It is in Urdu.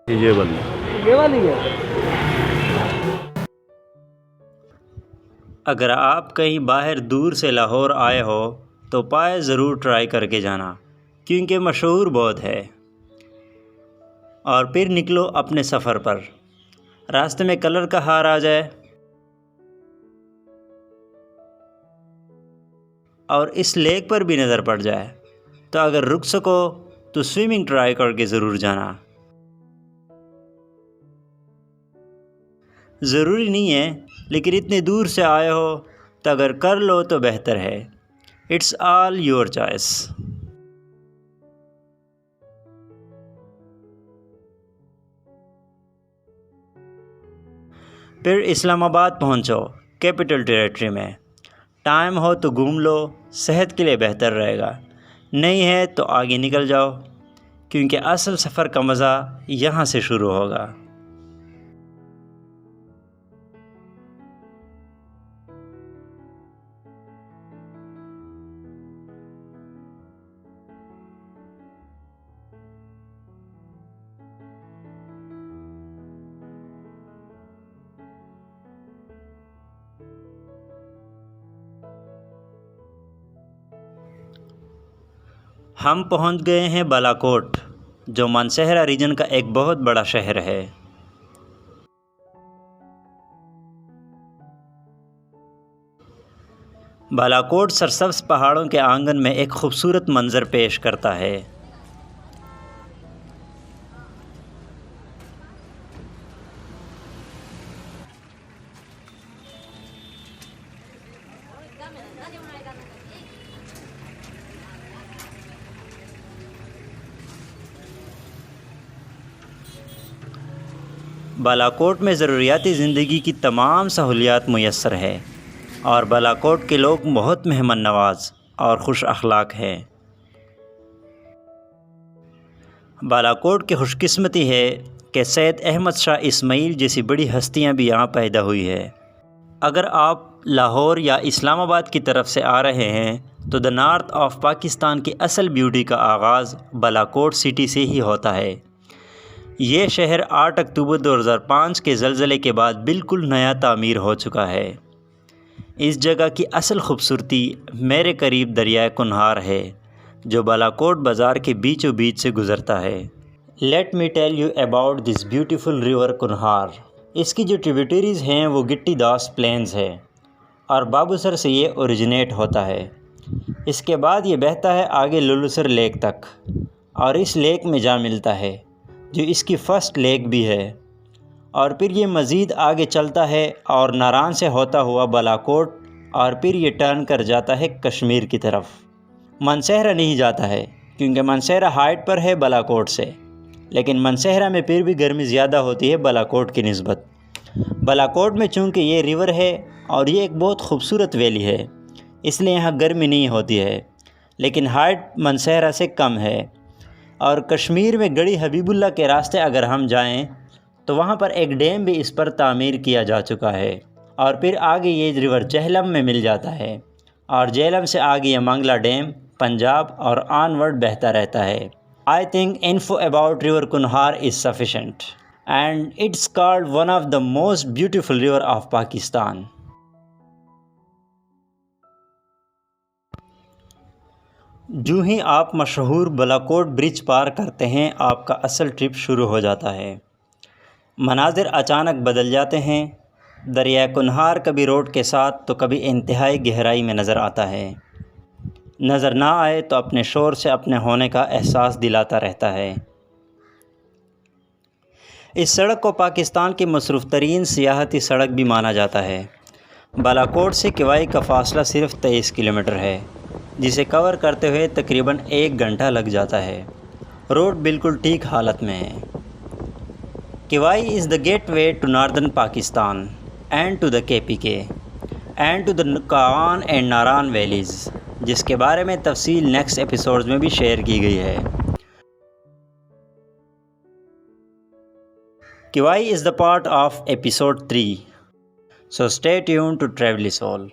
یہ والی یہ والی ہے۔ اگر آپ کہیں باہر دور سے لاہور آئے ہو تو پائے ضرور ٹرائی کر کے جانا، کیونکہ مشہور بہت ہے۔ اور پھر نکلو اپنے سفر پر۔ راستے میں کلر کا ہار آ جائے اور اس لیک پر بھی نظر پڑ جائے تو اگر رک سکو تو سوئمنگ ٹرائی کر کے ضرور جانا۔ ضروری نہیں ہے، لیکن اتنے دور سے آئے ہو تو اگر کر لو تو بہتر ہے۔ It's all your choice. پھر اسلام آباد پہنچو، کیپٹل ٹیریٹری میں۔ ٹائم ہو تو گھوم لو، صحت کے لیے بہتر رہے گا۔ نہیں ہے تو آگے نکل جاؤ، کیونکہ اصل سفر کا مزہ یہاں سے شروع ہوگا۔ ہم پہنچ گئے ہیں بالاکوٹ، جو مانسہرہ ریجن کا ایک بہت بڑا شہر ہے۔ بالاکوٹ سرسبز پہاڑوں کے آنگن میں ایک خوبصورت منظر پیش کرتا ہے۔ بالاکوٹ میں ضروریاتی زندگی کی تمام سہولیات میسر ہے، اور بالاکوٹ کے لوگ بہت مہمان نواز اور خوش اخلاق ہیں۔ بالاکوٹ کی خوش قسمتی ہے کہ سید احمد شاہ اسماعیل جیسی بڑی ہستیاں بھی یہاں پیدا ہوئی ہے۔ اگر آپ لاہور یا اسلام آباد کی طرف سے آ رہے ہیں تو دا نارتھ آف پاکستان کی اصل بیوٹی کا آغاز بالاکوٹ سٹی سے ہی ہوتا ہے۔ یہ شہر 8 اکتوبر 2005 کے زلزلے کے بعد بالکل نیا تعمیر ہو چکا ہے۔ اس جگہ کی اصل خوبصورتی میرے قریب دریائے کنہار ہے، جو بالاکوٹ بازار کے بیچوں بیچ سے گزرتا ہے۔ Let me tell you about this beautiful river Kunhar. اس کی جو ٹریبیوٹریز ہیں وہ گٹی داس پلینز ہے، اور بابوسر سے یہ اوریجنیٹ ہوتا ہے۔ اس کے بعد یہ بہتا ہے آگے لولوسر لیک تک، اور اس لیک میں جا ملتا ہے، جو اس کی فرسٹ لیک بھی ہے۔ اور پھر یہ مزید آگے چلتا ہے اور ناران سے ہوتا ہوا بالاکوٹ، اور پھر یہ ٹرن کر جاتا ہے کشمیر کی طرف۔ مانسہرہ نہیں جاتا ہے، کیونکہ مانسہرہ ہائٹ پر ہے بالاکوٹ سے، لیکن مانسہرہ میں پھر بھی گرمی زیادہ ہوتی ہے بالاکوٹ کی نسبت۔ بالاکوٹ میں چونکہ یہ ریور ہے اور یہ ایک بہت خوبصورت ویلی ہے، اس لیے یہاں گرمی نہیں ہوتی ہے، لیکن ہائٹ مانسہرہ سے کم ہے۔ اور کشمیر میں گڑھی حبیب اللہ کے راستے اگر ہم جائیں تو وہاں پر ایک ڈیم بھی اس پر تعمیر کیا جا چکا ہے، اور پھر آگے یہ ریور جہلم میں مل جاتا ہے، اور جہلم سے آگے یہ منگلا ڈیم پنجاب اور آن ورڈ بہتا رہتا ہے۔ I think info about river Kunhar is sufficient, and it's called one of the most beautiful river of Pakistan. جو ہی آپ مشہور بالاکوٹ برج پار کرتے ہیں، آپ کا اصل ٹرپ شروع ہو جاتا ہے۔ مناظر اچانک بدل جاتے ہیں۔ دریائے کنہار کبھی روڈ کے ساتھ تو کبھی انتہائی گہرائی میں نظر آتا ہے۔ نظر نہ آئے تو اپنے شور سے اپنے ہونے کا احساس دلاتا رہتا ہے۔ اس سڑک کو پاکستان کی مصروف ترین سیاحتی سڑک بھی مانا جاتا ہے۔ بالاکوٹ سے کوائی کا فاصلہ صرف 23 کلومیٹر ہے، جسے کور کرتے ہوئے تقریباً 1 گھنٹہ لگ جاتا ہے۔ روڈ بالکل ٹھیک حالت میں ہے۔ Kiwai is the gateway to northern Pakistan and to the KPK and to the Kaghan and Naran valleys, جس کے بارے میں تفصیل نیکسٹ ایپیسوڈز میں بھی شیئر کی گئی ہے۔ Kiwai is the part of episode 3، so stay tune to Travel civil.